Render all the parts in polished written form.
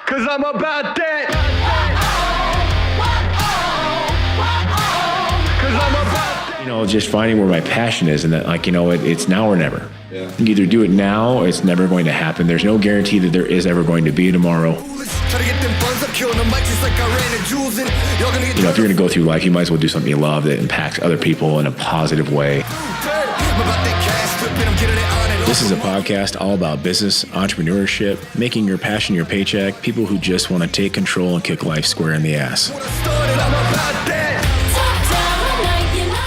'Cause I'm about that. 'Cause I'm about that. You know, just finding where my passion is, and that, like, you know, it's now or never. Yeah. You either do it now or it's never going to happen. There's no guarantee that there is ever going to be tomorrow. You know, if you're going to go through life, you might as well do something you love that impacts other people in a positive way. This is a podcast all about business, entrepreneurship, making your passion your paycheck, people who just want to take control and kick life square in the ass.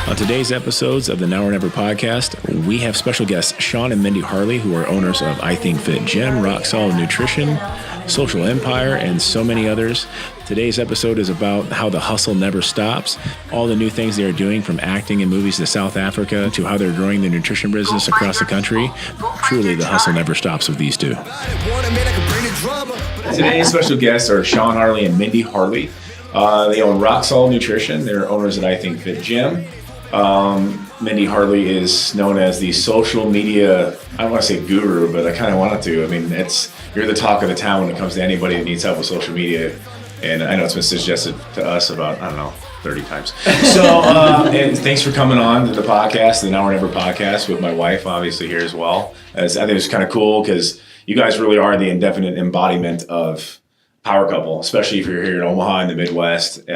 On today's episodes of the Now or Never podcast, we have special guests Sean and Mindy Harley, who are owners of I Think Fit Gym, Rock Solid Nutrition, Social Empire, and so many others. Today's episode is about how the hustle never stops, all the new things they are doing, from acting in movies to South Africa to how they're growing the nutrition business across the country. Truly, the hustle never stops with these two. Today's special guests are Sean Harley and Mindy Harley. They own Rock Solid Nutrition. They're owners at I Think Fit Gym. Mindy Harley is known as the social media, I don't want to say guru, but I kind of wanted to. I mean, you're the talk of the town when it comes to anybody that needs help with social media. And I know it's been suggested to us about, 30 times. So, and thanks for coming on to the podcast, the Now or Never podcast, with my wife, obviously, here as well. I think it's kind of cool because you guys really are the indefinite embodiment of power couple, especially if you're here in Omaha in the Midwest.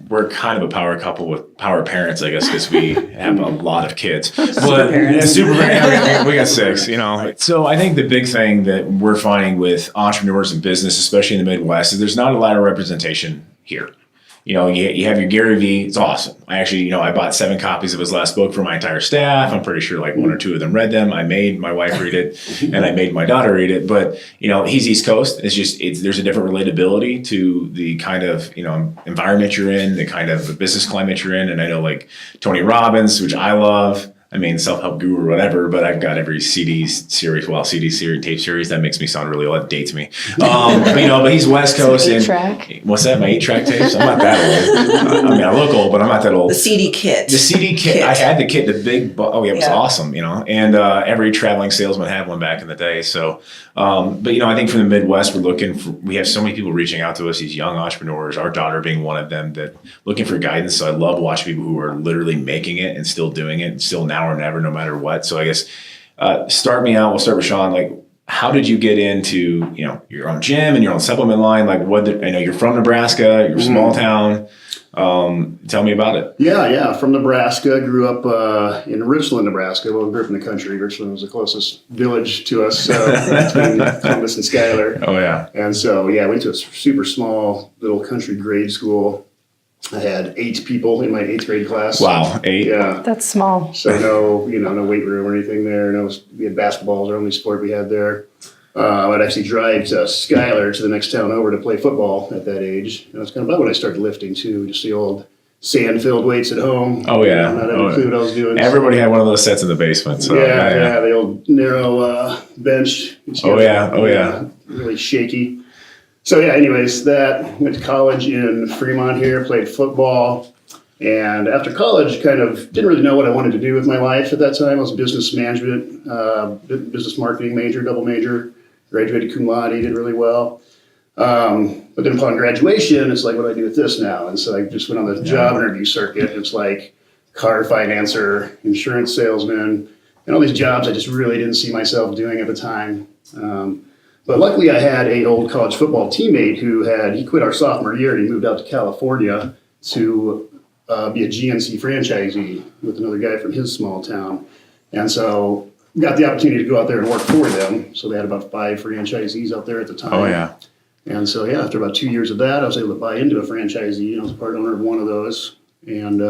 We're kind of a power couple with power parents, I guess, because we have a lot of kids. But we got 6, you know. So I think the big thing that we're finding with entrepreneurs in business, especially in the Midwest, is there's not a lot of representation here. You know, you have your Gary Vee. It's awesome. I actually, I bought 7 copies of his last book for my entire staff. I'm pretty sure like 1 or 2 of them read them. I made my wife read it, and I made my daughter read it. But, he's East Coast. There's a different relatability to the kind of, environment you're in, the kind of business climate you're in. And I know like Tony Robbins, which I love. I mean, self-help guru or whatever, but I've got every CD series, tape series. That makes me sound really old. That dates me. But he's West Coast. And what's that? My 8-track tapes? I'm not that old. I mean, I look old, but I'm not that old. The CD kit. The CD kit. I had the kit, the big, it was awesome, And every traveling salesman had one back in the day. So, I think from the Midwest, we have so many people reaching out to us, these young entrepreneurs, our daughter being one of them, that looking for guidance. So I love watching people who are literally making it and still doing it, and still now or never, no matter what. So I guess start me out. We'll start with Sean. Like, how did you get into your own gym and your own supplement line? Like, I know you're from Nebraska. You're a small town. Tell me about it. Yeah. From Nebraska. Grew up in Richland, Nebraska. Well, grew up in the country. Richland was the closest village to us between Columbus and Schuyler. Oh yeah. And so I went to a super small little country grade school. I had 8 people in my 8th grade class. Wow, 8? Yeah. That's small. So no weight room or anything there. We had basketball, was our only sport we had there. I'd actually drive to Schuyler, to the next town over, to play football at that age. And that's kind of about when I started lifting too, just the old sand-filled weights at home. Oh yeah. Not having a clue what I was doing. Everybody had one of those sets in the basement. So yeah, the old narrow bench. Oh yeah. Really shaky. So anyways, went to college in Fremont here, played football, and after college kind of didn't really know what I wanted to do with my life at that time. I was a business management, business marketing major, double major, graduated cum laude, did really well. But then upon graduation, it's like, what do I do with this now? And so I just went on the job interview circuit. It's like car financer, insurance salesman, and all these jobs I just really didn't see myself doing at the time. But luckily I had an old college football teammate he quit our sophomore year and he moved out to California to be a GNC franchisee with another guy from his small town. And so got the opportunity to go out there and work for them. So they had about 5 franchisees out there at the time. Oh yeah. And so after about 2 years of that, I was able to buy into a franchisee. I was a part owner of one of those. And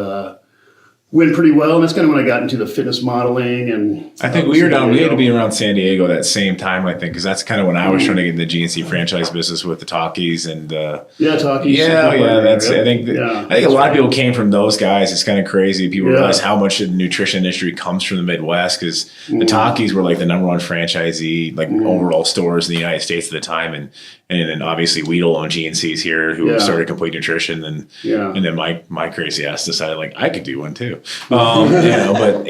went pretty well, and that's kind of when I got into the fitness modeling. And I think we had to be around San Diego that same time, I think, because that's kind of when I was trying to get in the GNC franchise business with the Talkies and Talkies. I think a lot of people came from those guys. It's kind of crazy. People realize how much of the nutrition industry comes from the Midwest, because the Talkies were like the number 1 franchisee, like overall stores in the United States at the time, and then obviously Weedle owned GNCs here, who started Complete Nutrition, and then my crazy ass decided like I could do one too. But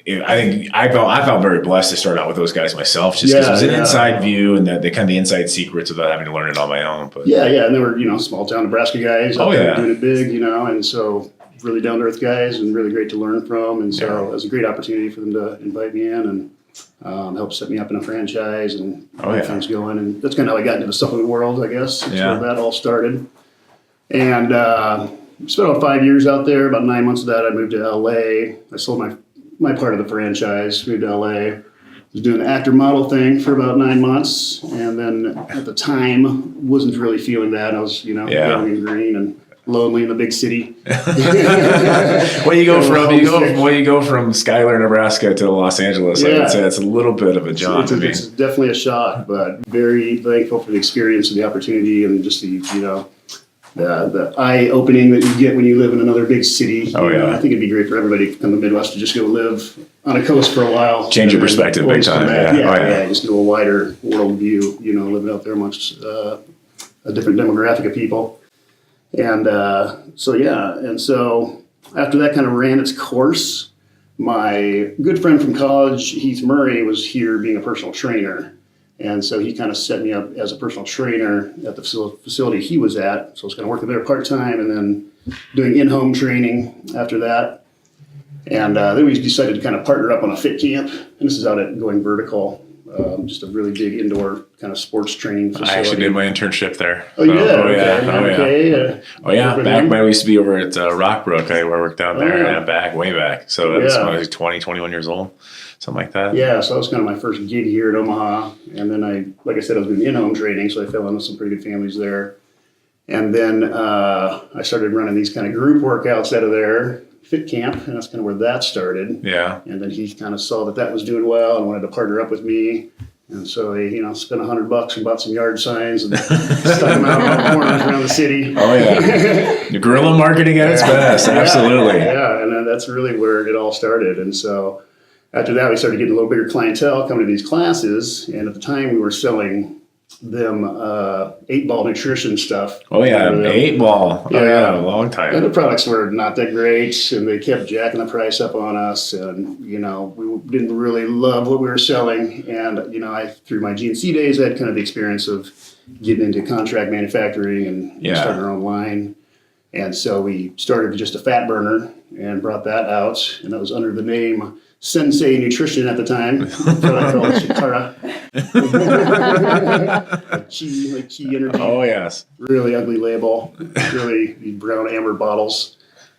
I think I felt very blessed to start out with those guys myself, just because it was an inside view and the kind of the inside secrets without having to learn it on my own. But and they were small town Nebraska guys out there doing it big, and so really down to earth guys and really great to learn from, and so it was a great opportunity for them to invite me in and help set me up in a franchise and get things going, and that's kind of how I got into the supplement world, I guess. That's where that all started, and spent about 5 years out there. About 9 months of that, I moved to LA. I sold my part of the franchise, moved to LA. Was doing the actor model thing for about 9 months, and then at the time wasn't really feeling that. I was young and green and lonely in the big city. Well, you go from Schuyler, Nebraska to Los Angeles. I would say it's a little bit of a jaunt. It's definitely a shock, but very thankful for the experience and the opportunity and just the eye-opening that you get when you live in another big city. I think it'd be great for everybody from the Midwest to just go live on a coast for a while. Change your perspective big time. Just do a wider world view, living out there amongst a different demographic of people. And so after that kind of ran its course, my good friend from college, Heath Murray, was here being a personal trainer. And so he kind of set me up as a personal trainer at the facility he was at. So I was kind of working there part-time and then doing in-home training after that. And then we decided to kind of partner up on a fit camp. And this is out at Going Vertical, just a really big indoor kind of sports training facility. I actually did my internship there. Oh, you did? Back when I used to be over at Rockbrook, I worked down there way back. So that's when I was 20, 21 years old. Something like that. Yeah, so that was kind of my first gig here at Omaha. And then like I said, I was doing in-home training, so I fell in with some pretty good families there. And then I started running these kind of group workouts out of there, fit camp, and that's kind of where that started. Yeah. And then he kind of saw that was doing well and wanted to partner up with me. And so he, spent $100 and bought some yard signs and stuck them out on all corners around the city. Oh, yeah. The guerrilla marketing at its best. Absolutely. Yeah, and then that's really where it all started. And so after that, we started getting a little bigger clientele coming to these classes. And at the time, we were selling them 8-ball nutrition stuff. Oh, yeah, 8-ball. Oh, yeah, a long time. And the products were not that great, and they kept jacking the price up on us. And, we didn't really love what we were selling. And, I, through my GNC days, I had kind of the experience of getting into contract manufacturing and starting our own line. And so we started with just a fat burner and brought that out. And that was under the name Sensei Nutrition at the time. Chitara. Chi Energy. Oh, yes. Really ugly label. Really brown amber bottles.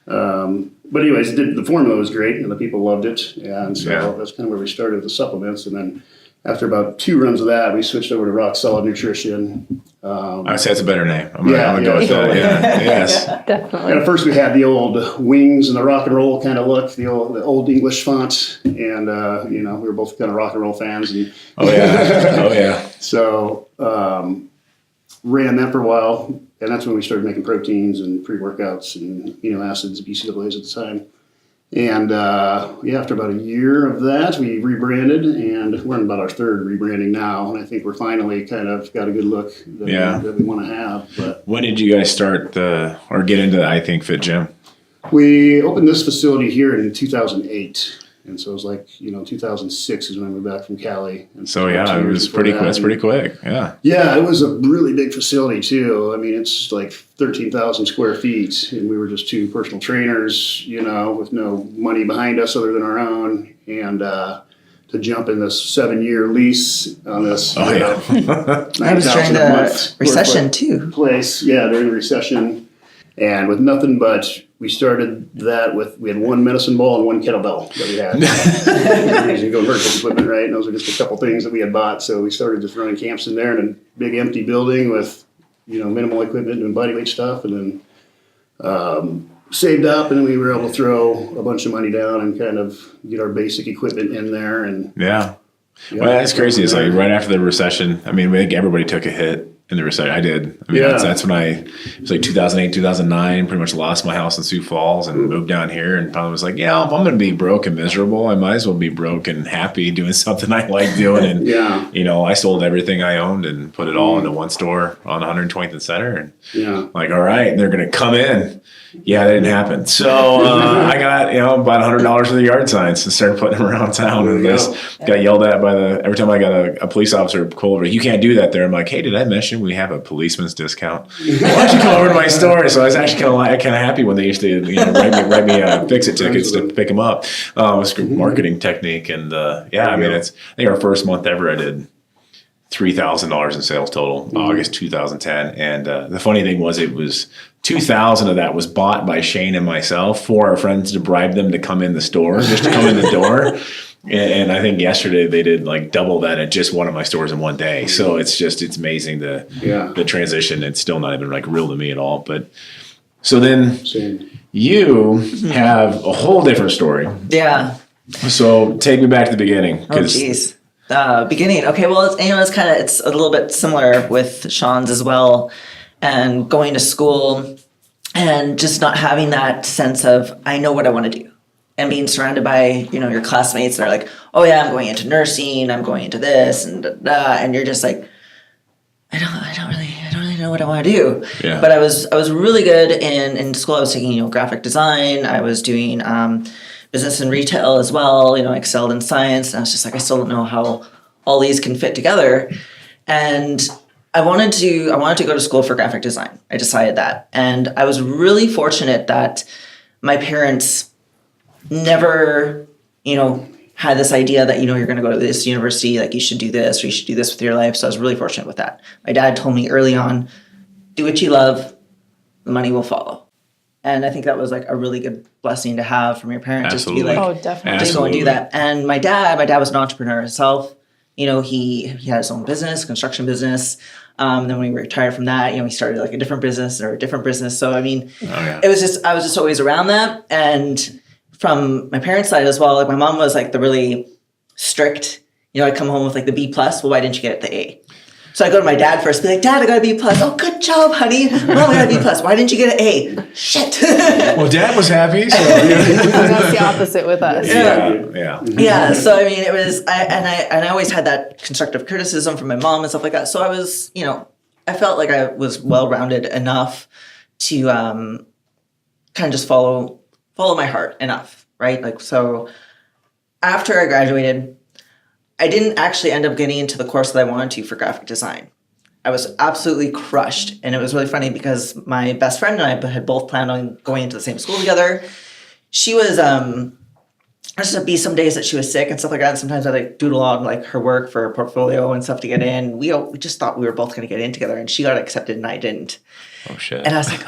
But anyways, the formula was great and the people loved it. And so that's kind of where we started with the supplements. And then after about 2 runs of that, we switched over to Rock Solid Nutrition. I would say that's a better name. I'm going to go with that. Yeah. Yes. Definitely. And at first we had the old wings and the rock and roll kind of look, the old English font. And, we were both kind of rock and roll fans. And, So ran that for a while. And that's when we started making proteins and pre-workouts and amino acids, BCAAs at the time. And after about a year of that, we rebranded, and we're in about our 3rd rebranding now. And I think we're finally kind of got a good look that we want to have. But when did you guys start or get into the I Think Fit Gym? We opened this facility here in 2008. And so it was like, 2006 is when I moved back from Cali. And so, it was pretty quick. That's pretty quick. Yeah. Yeah, it was a really big facility, too. I mean, it's like 13,000 square feet. And we were just 2 personal trainers, with no money behind us other than our own. And to jump in this 7-year lease on this. Oh, yeah. I was during the recession, too. Place. Yeah, during the recession. And with nothing but, we started that we had 1 medicine ball and 1 kettlebell that we had. Using Go Vertical equipment, right? And those were just a couple things that we had bought. So we started just running camps in there in a big empty building with, minimal equipment doing bodyweight stuff. And then saved up, and then we were able to throw a bunch of money down and kind of get our basic equipment in there. And well, that's crazy. It's like right after the recession. I mean, I think everybody took a hit. in the recession. I did. I mean, that's when it was like 2008, 2009, pretty much lost my house in Sioux Falls and moved down here and probably was like, if I'm going to be broke and miserable, I might as well be broke and happy doing something I like doing. And, I sold everything I owned and put it all into one store on 120th and Center. And like, all right, they're going to come in. Yeah, that didn't happen. So I got, about $100 for the yard signs and started putting them around town. And just got yelled at every time I got a police officer pull over, you can't do that there. I'm like, hey, did I mention we have a policeman's discount? Why don't you come over to my store? So I was actually kind of happy when they used to write me fix-it tickets to pick them up. It was a marketing technique. And I think our first month ever I did $3,000 in sales total, August 2010. And the funny thing was it was 2,000 of that was bought by Shane and myself for our friends to bribe them to come in the store, just to come in the door. And I think yesterday they did like double that at just one of my stores in one day. So it's amazing the transition. It's still not even like real to me at all. But so then you have a whole different story. Yeah. So take me back to the beginning. Oh, geez. Beginning. Okay. Well, it's a little bit similar with Sean's as well. And going to school and just not having that sense of, I know what I want to do. And being surrounded by, your classmates that are like, oh yeah, I'm going into nursing, I'm going into this and and you're just like, I don't really know what I want to do. Yeah. But I was really good in school. I was taking, graphic design. I was doing business and retail as well. I excelled in science. And I was just like, I still don't know how all these can fit together. And I wanted to go to school for graphic design. I decided that. And I was really fortunate that my parents never, had this idea that, you're going to go to this university, like you should do this or you should do this with your life. So I was really fortunate with that. My dad told me early on, do what you love, the money will follow. And I think that was like a really good blessing to have from your parents. Absolutely. Just to be like, definitely. just go and do that. And my dad was an entrepreneur himself. He had his own business, construction business. Then when he retired from that, he started like a different business. So, I mean, I was just always around that. And from my parents' side as well, like my mom was like the really strict, I'd come home with like the B+. Well, why didn't you get the A? So I go to my dad first, be like, Dad, I got a B+. Oh, good job, honey. Mom, I got a B+. Why didn't you get an A? Shit. Well, Dad was happy. So that's the opposite with us. Yeah. So I mean, it was, I always had that constructive criticism from my mom and stuff like that. So I was, I felt like I was well-rounded enough to kind of just follow my heart enough, right? Like, so after I graduated, I didn't actually end up getting into the course that I wanted to for graphic design. I was absolutely crushed. And it was really funny because my best friend and I had both planned on going into the same school together. She was, there's to be some days that she was sick and stuff like that. And sometimes I like doodle on like her work for a portfolio and stuff to get in. We just thought we were both going to get in together, and she got accepted and I didn't. Oh shit. And I was like,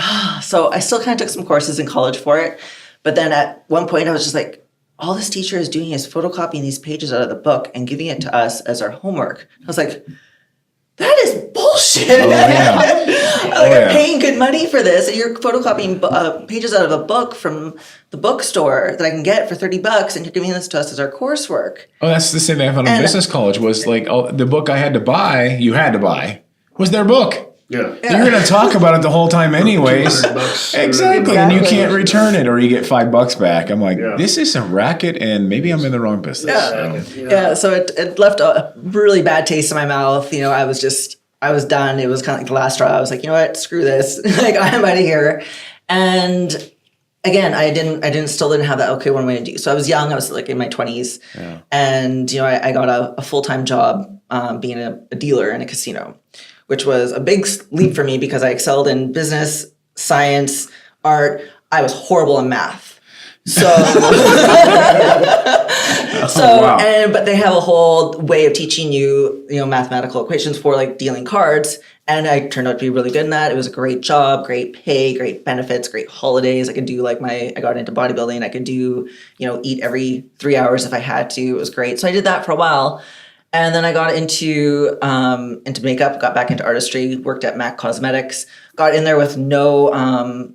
so I still kind of took some courses in college for it. But then at one point I was just like, all this teacher is doing is photocopying these pages out of the book and giving it to us as our homework. I was like, that is bullshit. Oh, yeah. I'm paying good money for this, and you're photocopying pages out of a book from the bookstore that I can get for $30, and you're giving this to us as our coursework. Oh, that's the same thing I found in business college was like the book I had to buy, was their book. Yeah. You're going to talk about it the whole time anyways. Exactly. And you can't return it or you get $5 back. I'm like, this is a racket and maybe I'm in the wrong business. So it left a really bad taste in my mouth. I was done. It was kind of like the last straw. I was like, you know what, screw this. Like, I'm out of here. And again, I still didn't have that, okay, what am I going to do? So I was young. I was like in my 20s. Yeah. And, I got a full-time job being a dealer in a casino, which was a big leap for me because I excelled in business, science, art. I was horrible in math. So, but they have a whole way of teaching you, mathematical equations for like dealing cards. And I turned out to be really good in that. It was a great job, great pay, great benefits, great holidays. I could do I got into bodybuilding. I could do, eat every 3 hours if I had to. It was great. So I did that for a while. And then I got into makeup, got back into artistry, worked at MAC Cosmetics, got in there with no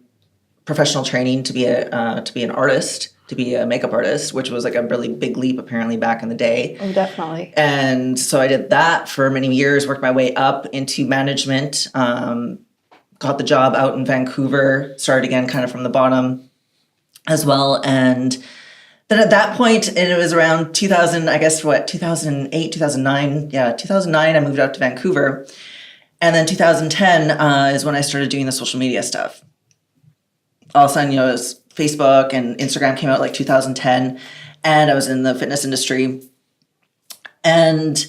professional training to be an artist. to be a makeup artist, which was like a really big leap apparently back in the day. Oh, definitely. And so I did that for many years, worked my way up into management, got the job out in Vancouver, started again kind of from the bottom as well. And then at that point, and it was around 2000, I guess 2008, 2009. Yeah, 2009, I moved out to Vancouver. And then 2010 is when I started doing the social media stuff. All of a sudden, it was Facebook and Instagram came out like 2010, and I was in the fitness industry. And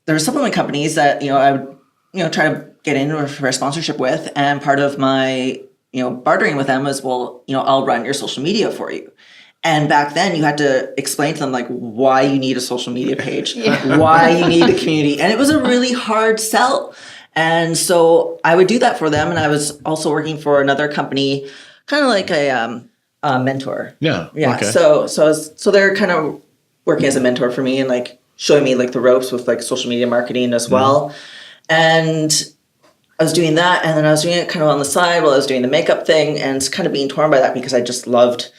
there were supplement companies that, I would, try to get in for a sponsorship with. And part of my, bartering with them was, well, I'll run your social media for you. And back then you had to explain to them like why you need a social media page, why you need a community. And it was a really hard sell. And so I would do that for them. And I was also working for another company, kind of like a mentor. Yeah. Yeah. Okay. So they're kind of working as a mentor for me and like showing me like the ropes with like social media marketing as well. And I was doing that. And then I was doing it kind of on the side while I was doing the makeup thing and kind of being torn by that because I just loved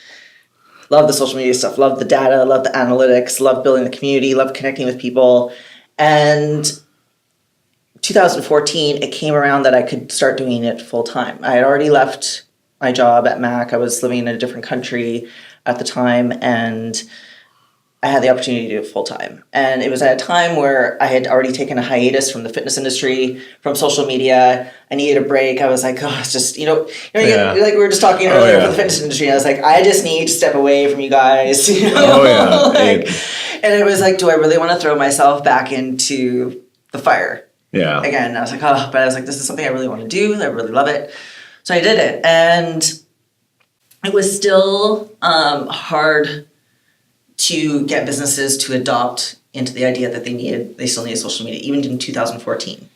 the social media stuff, loved the data, loved the analytics, loved building the community, loved connecting with people. And 2014, it came around that I could start doing it full time. I had already left my job at Mac. I was living in a different country at the time, and I had the opportunity to do it full time. And it was at a time where I had already taken a hiatus from the fitness industry, from social media. I needed a break. I was like, oh, it's just, like we were just talking earlier with the fitness industry. I was like, I just need to step away from you guys. And it was like, do I really want to throw myself back into the fire? Yeah. Again, I was like, but I was like, this is something I really want to do. I really love it. So I did it. And it was still hard to get businesses to adopt into the idea that they still need social media, even in 2014.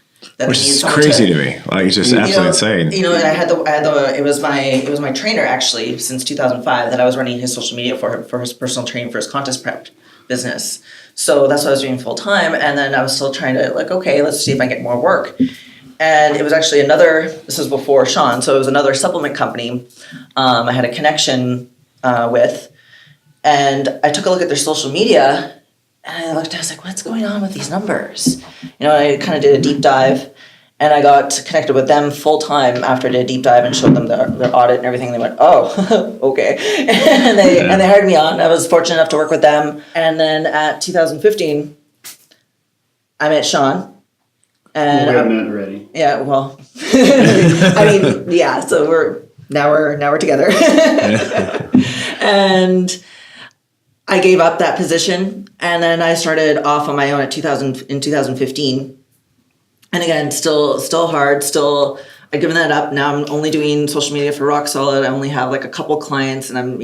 Which is crazy to me. Like, it's just absolutely insane. It was my trainer actually since 2005 that I was running his social media for him, for his personal training for his contest prep business. So that's what I was doing full time. And then I was still trying to like, okay, let's see if I can get more work. And it was actually this was before Sean. So it was another supplement company I had a connection with. And I took a look at their social media and I was like, what's going on with these numbers? I kind of did a deep dive and I got connected with them full time after I did a deep dive and showed them their audit and everything. They went, oh, okay. And they hired me on. I was fortunate enough to work with them. And then at 2015, I met Sean. And we haven't met already. Yeah, well, I mean, yeah, so we're together. And I gave up that position and then I started off on my own in 2015. And again, still hard, I've given that up. Now I'm only doing social media for Rock Solid. I only have like a couple clients and I'm,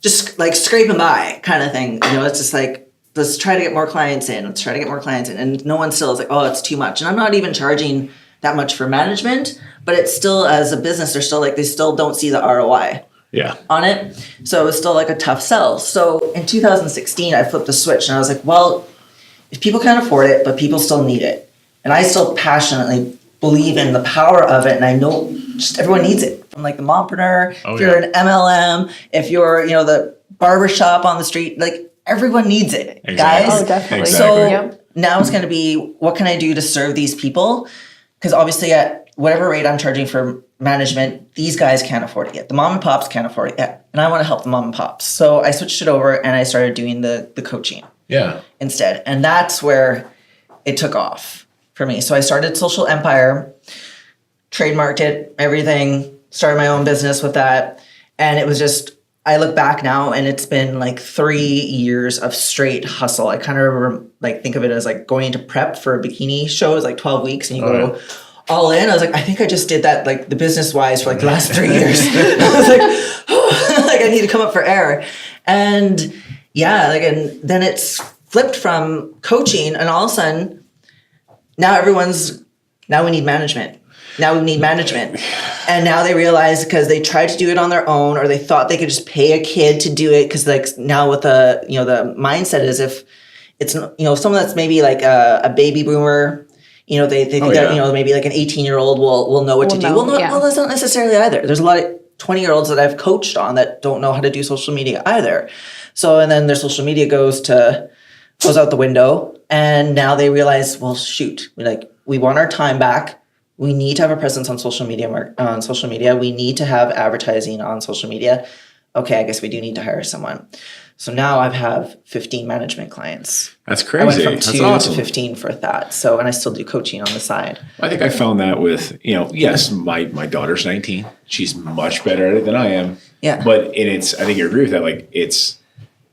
just like scraping by kind of thing. It's just like, let's try to get more clients in. And no one still is like, oh, it's too much. And I'm not even charging that much for management, but it's still, as a business, they're still like, they still don't see the ROI. Yeah. On it. So it was still like a tough sell. So in 2016, I flipped the switch and I was like, well, if people can't afford it, but people still need it. And I still passionately believe in the power of it. And I know just everyone needs it. From like the mompreneur, if you're an MLM, if you're, the barbershop on the street, like everyone needs it, guys. Oh, definitely. So now it's going to be, what can I do to serve these people? Because obviously at whatever rate I'm charging for management, these guys can't afford it yet. The mom and pops can't afford it yet. And I want to help the mom and pops. So I switched it over and I started doing the coaching instead. And that's where it took off for me. So I started Social Empire, trademarked it, everything, started my own business with that. And it was just, I look back now and it's been like 3 years of straight hustle. I kind of remember, think of it as like going into prep for a bikini show. It's like 12 weeks and you go all in. I was like, I think I just did that like the business wise for like the last 3 years. I was like, oh, like I need to come up for air. And and then it's flipped from coaching and all of a sudden now we need management. And now they realize because they tried to do it on their own or they thought they could just pay a kid to do it. Cause like now with the mindset is if it's, someone that's maybe like a baby boomer, they think that, maybe like an 18-year-old will know what to do. Well, that's not necessarily either. There's a lot of 20-year-olds that I've coached on that don't know how to do social media either. So, and then their social media goes out the window, and now they realize, well, shoot, we want our time back. We need to have a presence on social media. We need to have advertising on social media. Okay, I guess we do need to hire someone. So now I have 15 management clients. That's crazy. I went from That's 2 awesome. to 15 for that. So, and I still do coaching on the side. I think I found that with, yes, my daughter's 19. She's much better at it than I am. Yeah. But I think you agree with that. Like, it's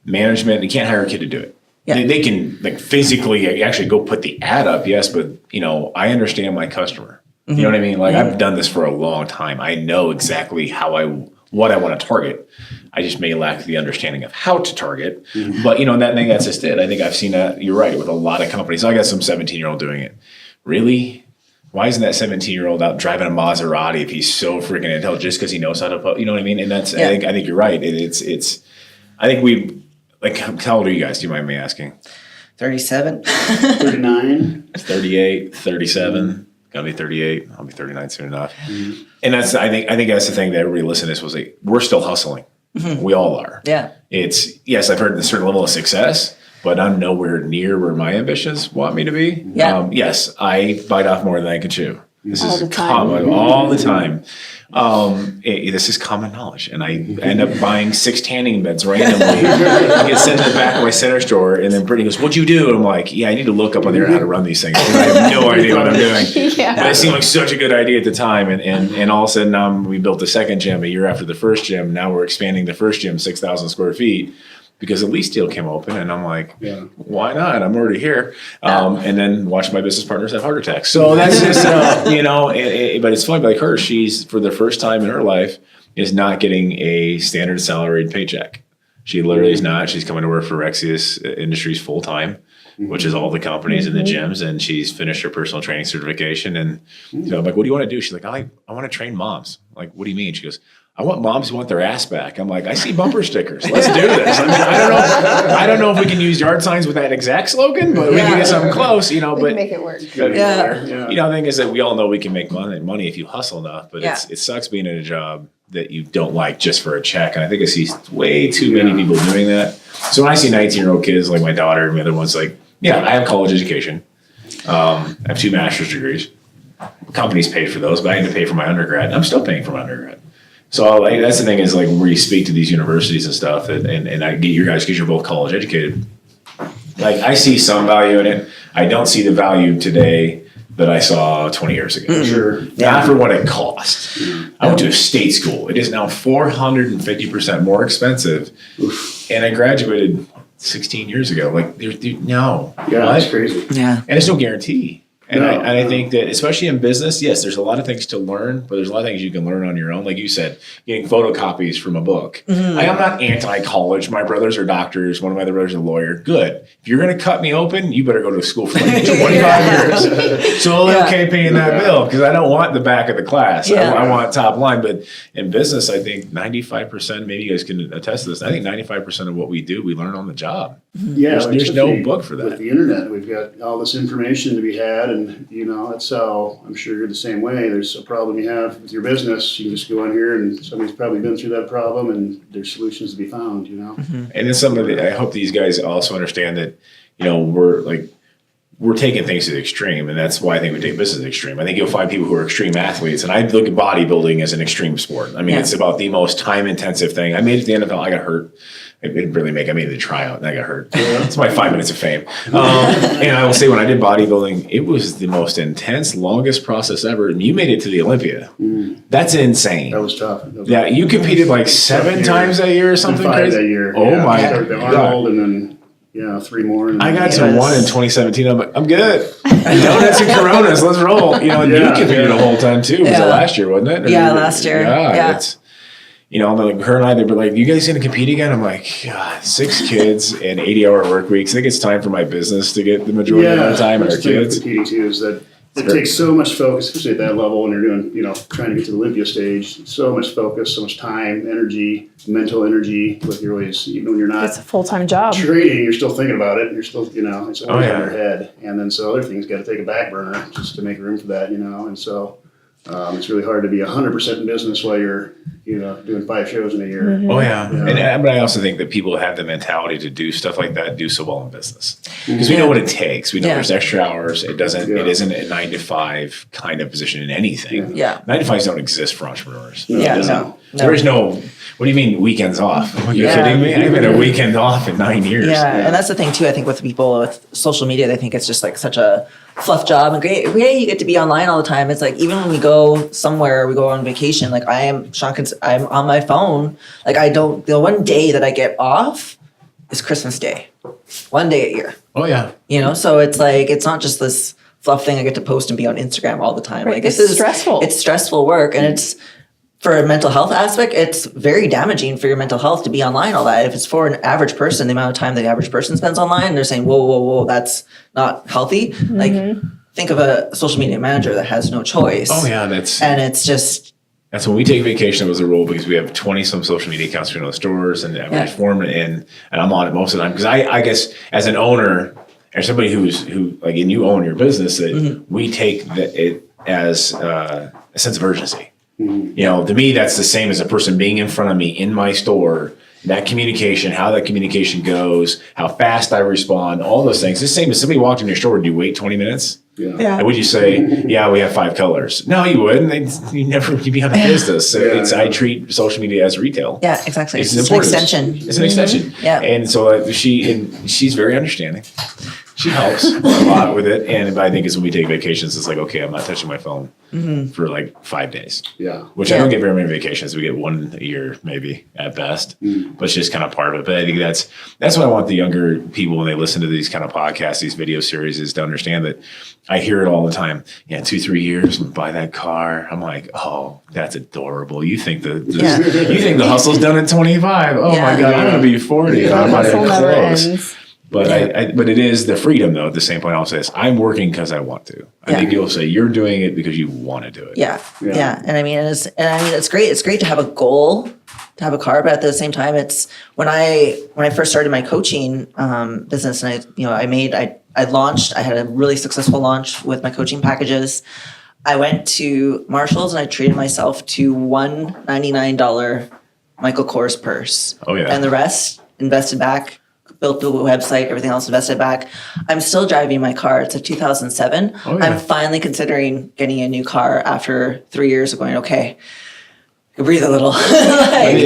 management. You can't hire a kid to do it. Yeah. They can physically actually go put the ad up, yes, but I understand my customer. You know what I mean? Like, I've done this for a long time. I know exactly what I want to target. I just may lack the understanding of how to target. But that's just it. I think I've seen that. You're right, with a lot of companies. I got some 17-year-old doing it. Really? Why isn't that 17-year-old out driving a Maserati if he's so freaking intelligent just because he knows how to? You know what I mean? And that's I think you're right. It's. I think we how old are you guys? Do you mind me asking? 37. 39. 38, 37. Gonna be 38. I'll be 39 soon enough. And that's I think that's the thing that everybody listening to this was we're still hustling. We all are. Yeah. It's yes, I've heard a certain level of success, but I'm nowhere near where my ambitions want me to be. Yeah. Yes, I bite off more than I can chew. This All is the time. common all the time. This is common knowledge, and I end up buying 6 tanning beds randomly. I get sent to the back of my center store, and then Brittney goes, "What'd you do?" And I'm like, "Yeah, I need to look up on the internet how to run these things. I have no idea what I'm doing." Yeah. But it seemed like such a good idea at the time, and all of a sudden, we built the second gym a year after the first gym. Now we're expanding the first gym 6,000 square feet. Because the lease deal came open, and I'm like, why not? I'm already here. And then watch my business partners have heart attacks. So that's just, but it's funny, like her, she's, for the first time in her life, is not getting a standard salaried paycheck. She literally is not. She's coming to work for Rexius Industries full time, which is all the companies and the gyms, and she's finished her personal training certification. And I'm like, what do you want to do? She's like, I want to train moms. I'm like, what do you mean? She goes, I want moms who want their ass back. I'm like, I see bumper stickers. Let's do this. I mean, I don't know if we can use yard signs with that exact slogan, but we can get something close, We but can make it work. Yeah. the thing is that we all know we can make money if you hustle enough, but it sucks being in a job that you don't like just for a check. And I think I see way too many people doing that. So when I see 19-year-old kids like my daughter and the other one's like, I have college education. I have 2 master's degrees. Companies paid for those, but I had to pay for my undergrad. I'm still paying for my undergrad. So that's the thing is where you speak to these universities and stuff, and I get your guys because you're both college educated. I see some value in it. I don't see the value today that I saw 20 years ago. Sure. Not for what it cost. I went to a state school. It is now 450% more expensive, and I graduated 16 years ago. No. Yeah, what? that's crazy. Yeah. And it's no guarantee. And, No, I think that, especially in business, yes, there's a lot of things to learn, but there's a lot of things you can learn on your own. Like you said, getting photocopies from a book. I'm not anti-college. My brothers are doctors. One of my other brothers is a lawyer. Good. If you're going to cut me open, you better go to school for 25 years. So okay paying that bill because I don't want the back of the class. Yeah. I want top line. But in business, I think 95%, maybe you guys can attest to this, I think 95% of what we do, we learn on the job. Yeah, There's no book for that. With the internet, we've got all this information to be had, and it's how I'm sure you're the same way. There's a problem you have with your business, you can just go on here, and somebody's probably been through that problem, and there's solutions to be found. And it's something that I hope these guys also understand that we're taking things to the extreme, and that's why I think we take business to the extreme. I think you'll find people who are extreme athletes, and I look at bodybuilding as an extreme sport. I mean, it's about the most time-intensive thing. I made it to the NFL. I got hurt. I didn't really I made the tryout and I got hurt. It's my 5 minutes of fame. And I will say when I did bodybuilding, it was the most intense, longest process ever. And you made it to the Olympia. That's insane. That was tough. You competed 7 times that year or something 5 crazy? that year. Oh my Started the God. Arnold, and then 3 more. And I got Yes. to 1 in 2017. I'm like, I'm good. Donuts and Coronas, let's roll. And you competed the whole time too. Was it last year, wasn't it? Yeah, last year. Yeah. It's, her and I, they were like, you guys going to compete again? I'm like, God, 6 kids and 80-hour work weeks. I think it's time for my business to get the majority of my time and our that's the thing with kids. competing too is that it takes so much focus, especially at that level when you're doing, trying to get to the Olympia stage. So much focus, so much time, energy, mental energy. Like you're always, even when you're not It's a full-time job. training, you're still thinking about it. And you're still, it's always yeah. in your head. And then so other things got to take a back burner just to make room for that, And so It's really hard to be 100% in business while you're, doing 5 shows in a year. Oh yeah. But I also think that people have the mentality to do stuff like that, do so well in business, because we know what it takes. We know there's extra hours. It isn't a 9 to 5 kind of position in anything. 9 to 5s don't exist for entrepreneurs. No. There is no. What do you mean weekends off? Are you kidding me? I haven't had a weekend off in 9 years. And that's the thing too. I think with people with social media, they think it's just like such a fluff job and great. You get to be online all the time. It's like even when we go somewhere, we go on vacation. Like I'm on my phone. Like the one day that I get off is Christmas Day. One day a year. Oh yeah. So it's like it's not just this fluff thing I get to post and be on Instagram all the time. Right. Like It's stressful. It's stressful work, and it's. For a mental health aspect, it's very damaging for your mental health to be online all that. If it's for an average person, the amount of time the average person spends online, they're saying, whoa, that's not healthy. Like, think of a social media manager that has no choice. Oh yeah, That's when we take vacation. It was a rule because we have 20-some social media accounts in the stores, and we form it and I'm on it most of the time because I guess as an owner or somebody and you own your business, that we take it as a sense of urgency. To me, that's the same as a person being in front of me in my store. That communication, how that communication goes, how fast I respond, all those things. It's the same as somebody walked in your store. Do you wait 20 minutes? Yeah. And would you say, yeah, we have 5 colors? No, you wouldn't. You'd be on the business. So I treat social media as retail. Yeah, exactly. It's an extension. It's an extension. Yeah. And so she's very understanding. She helps a lot with it. And I think it's when we take vacations, it's like, okay, I'm not touching my phone for like 5 days. Yeah. Which I don't get very many vacations. We get 1 a year, maybe at best. But it's just kind of part of it. But I think that's what I want the younger people when they listen to these kind of podcasts, these video series, is to understand that I hear it all the time. Yeah, 2-3 years, we'll buy that car. I'm like, oh, that's adorable. You think you think the hustle's done at 25? Oh my God, I'm gonna be 40. I'm not even close. But but it is the freedom, though. At the same point, I'll say this: I'm working because I want to. I think you'll say you're doing it because you want to do it. Yeah. And I mean, it's great. It's great to have a goal, to have a car, but at the same time, it's when I first started my coaching business, and I launched. I had a really successful launch with my coaching packages. I went to Marshall's and I treated myself to $199 Michael Kors purse. Oh yeah, and the rest invested back. Built the website, everything else invested back. I'm still driving my car. It's a 2007. Oh, yeah. I'm finally considering getting a new car after 3 years of going, okay, breathe a little. And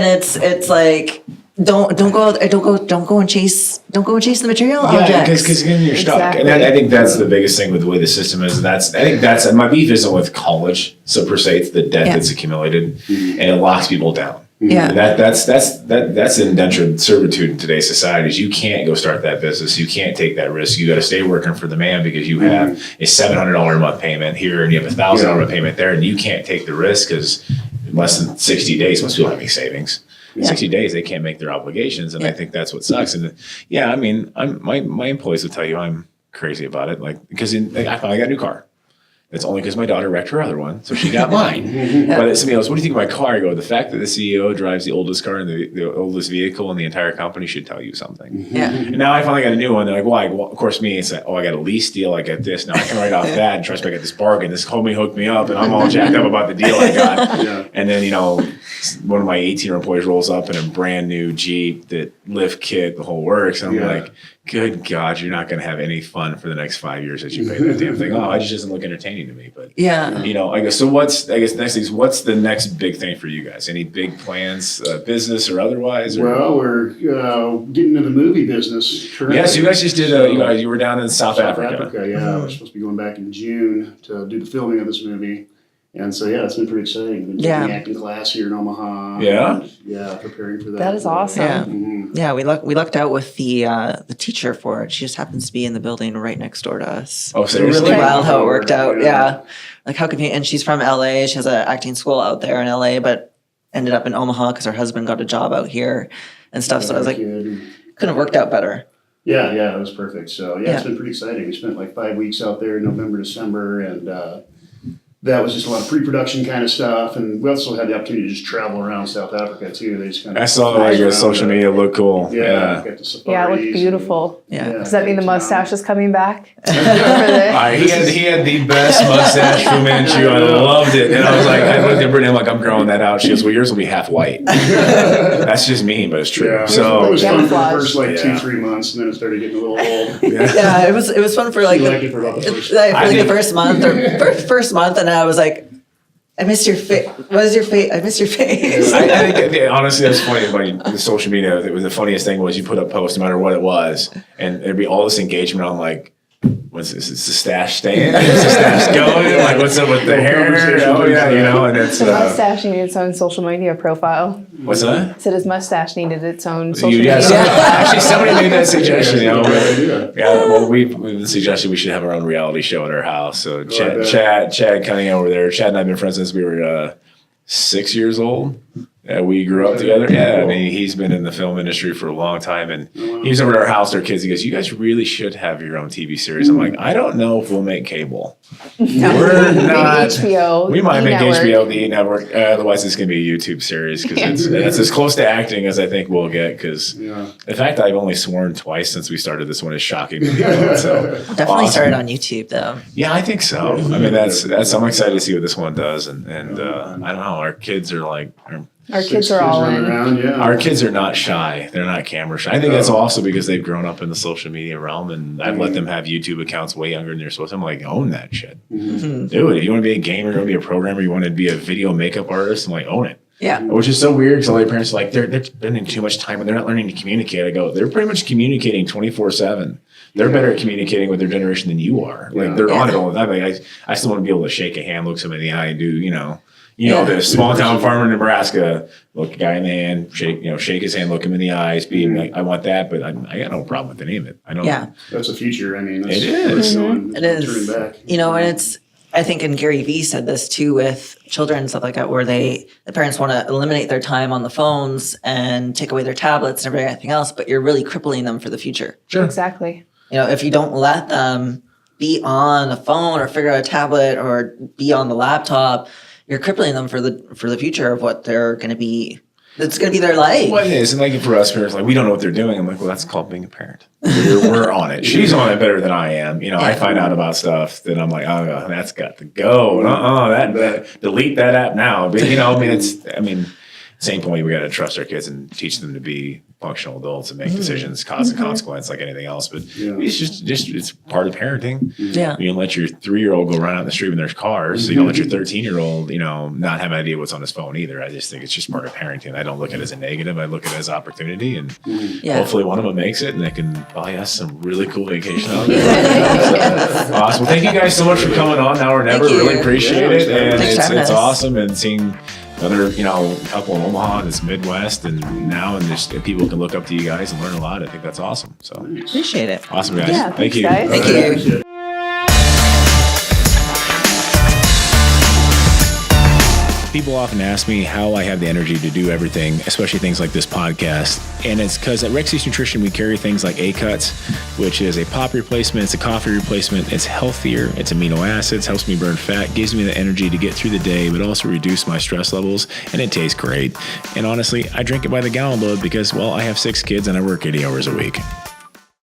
it's like, don't go and chase the material objects. Because then you're stuck. Exactly. And I think that's the biggest thing with the way the system is. And my beef isn't with college. So per se, it's the debt that's accumulated and it locks people down. Yeah. That's indentured servitude in today's society. Is you can't go start that business. You can't take that risk. You got to stay working for the man because you have a $700 a month payment here and you have a $1,000 a month payment there, and you can't take the risk because in less than 60 days, most people have any savings. 60 days, they can't make their obligations, and I think that's what sucks. And I mean, my employees will tell you I'm crazy about it, like because I finally got a new car. It's only because my daughter wrecked her other one, so she got mine. But somebody else, what do you think of my car? I go, the fact that the CEO drives the oldest car and the oldest vehicle in the entire company should tell you something. Yeah. And now I finally got a new one. They're like, why? Well, of course, me, it's like, I got a lease deal. I got this. Now I can write off that and trust me, I got this bargain. This homie hooked me up, and I'm all jacked up about the deal I got. And then, one of my 18 employees rolls up in a brand new Jeep, that lift kit, the whole works. And I'm like, good God, you're not going to have any fun for the next 5 years as you pay that damn thing. Oh, it just doesn't look entertaining to me. But I guess so. What's the next big thing for you guys? Any big plans, business or otherwise? Or? Well, we're getting into the movie business. Correct? Yes, you guys just did. You were down in South Africa. Yeah, we're supposed to be going back in June to do the filming of this movie. And so, it's been pretty exciting. Been taking acting class here in Omaha. Yeah? Preparing for that. That is awesome. Yeah. Mm-hmm. Yeah, we lucked out with the teacher for it. She just happens to be in the building right next door to us. Oh, seriously? Really wild how it worked out. Yeah. Like how convenient. And she's from LA. She has an acting school out there in LA, but ended up in Omaha because her husband got a job out here and stuff. So I was like, couldn't have worked out better. Yeah, it was perfect. So, it's been pretty exciting. We spent like 5 weeks out there in November, December, and that was just a lot of pre-production kind of stuff, and we also had the opportunity to just travel around South Africa too. They just kind of I saw like your social media look cool. Yeah, got the safaris Yeah, it looked beautiful. Yeah. Does that mean the Cape mustache Town. is coming back? For the- He had the best mustache Fu Manchu. I loved it. And I was like, I looked at Brittney, I'm like, I'm growing that out. She goes, well, yours will be half white. That's just me, but it's true. Yeah, So it was fun for the Camouflage. first like Yeah. 2-3 months, and then it started getting a little old. Yeah, it was fun for like You liked it for about the first. the first month or first month, and I was like, I missed your face. What is your face? I miss your face. I think honestly, that's funny about the social media. It was the funniest thing was you put up posts no matter what it was, and there'd be all this engagement on like, what's this? Is the stash staying? Is the stash going? Like, what's up with the hair? Oh yeah, you know, and it's The mustache needed its own social media profile. what's that? Said his mustache needed its own social media. Actually, somebody made that suggestion. You know, Good idea. yeah. Well, we've been suggesting we should have our own reality show at our house. So bet. Chad Cunningham over there. Chad and I've been friends since we were 6 years old. We grew up together. Yeah, I mean, he's been in the film industry for a long time, and he was over at our house. Our kids. He goes, "You guys really should have your own TV series." I'm like, I don't know if we'll make cable. We're not. HBO. We might E! make Network. HBO the E! Network. Otherwise, it's going to be a YouTube series because it's as close to acting as I think we'll get. Because Yeah. the fact that I've only sworn twice since we started this one is shocking to people. So Definitely awesome. started on YouTube though. Yeah, I think so. I mean, that's. I'm excited to see what this one does, and I don't know. Our kids are like. Our kids 6 are all running in. around, yeah. Our kids are not shy. They're not camera shy. I think that's also because they've grown up in the social media realm, and I've let them have YouTube accounts way younger than they're supposed to. I'm like, own that shit. Do it. If you want to be a gamer, you want to be a programmer, you want to be a video makeup artist, I'm like, own it. Yeah. Which is so weird because all their parents are like, they're spending too much time and they're not learning to communicate. I go, they're pretty much communicating 24/7. They're better at communicating with their generation than you are. Like they're on it all the time. Like, I still want to be able to shake a hand, look somebody in the eye, and do, you know, this small town farmer in Nebraska, look a guy in the hand, shake his hand, look him in the eyes, being like, I want that, but I got no problem with any of it. I don't. Yeah. That's the future. I mean, that's, It is. It is. Turning back. You know, and it's, I think, and Gary Vee said this too with children and stuff like that, where the parents want to eliminate their time on the phones and take away their tablets and everything else, but you're really crippling them for the future. Sure. Exactly. You know, if you don't let them be on a phone or figure out a tablet or be on the laptop, you're crippling them for the future of what they're going to be. It's going to be their life. Well, it is. And like for us parents, like we don't know what they're doing. I'm like, well, that's called being a parent. We're on it. She's on it better than I am. You know, I find out about stuff that I'm like, oh, that's got to go. That delete that app now. But you know, same point. We got to trust our kids and teach them to be functional adults and make decisions, cause and consequence, like anything else. But it's just it's part of parenting. Yeah. You don't let your 3-year-old go run out in the street when there's cars. So you don't let your 13-year-old, not have an idea what's on his phone either. I just think it's just part of parenting. I don't look at it as a negative. I look at it as opportunity, and hopefully one of them makes it, and they can buy us some really cool vacation out there. So, awesome. Well, thank you guys so much for coming on. Now or never. Thank you. Really appreciate it, and Thanks for having it's us. awesome. And seeing another, couple in Omaha in this Midwest, and now and just people can look up to you guys and learn a lot. I think that's awesome. So Appreciate it. awesome, guys. Yeah, Thank thanks, you. guys. Thank you. People often ask me how I have the energy to do everything, especially things like this podcast. And it's because at Rexy's Nutrition, we carry things like A-Cuts, which is a pop replacement. It's a coffee replacement. It's healthier. It's amino acids, helps me burn fat, gives me the energy to get through the day, but also reduce my stress levels. And it tastes great. And honestly, I drink it by the gallon load because, well, I have 6 kids and I work 80 hours a week.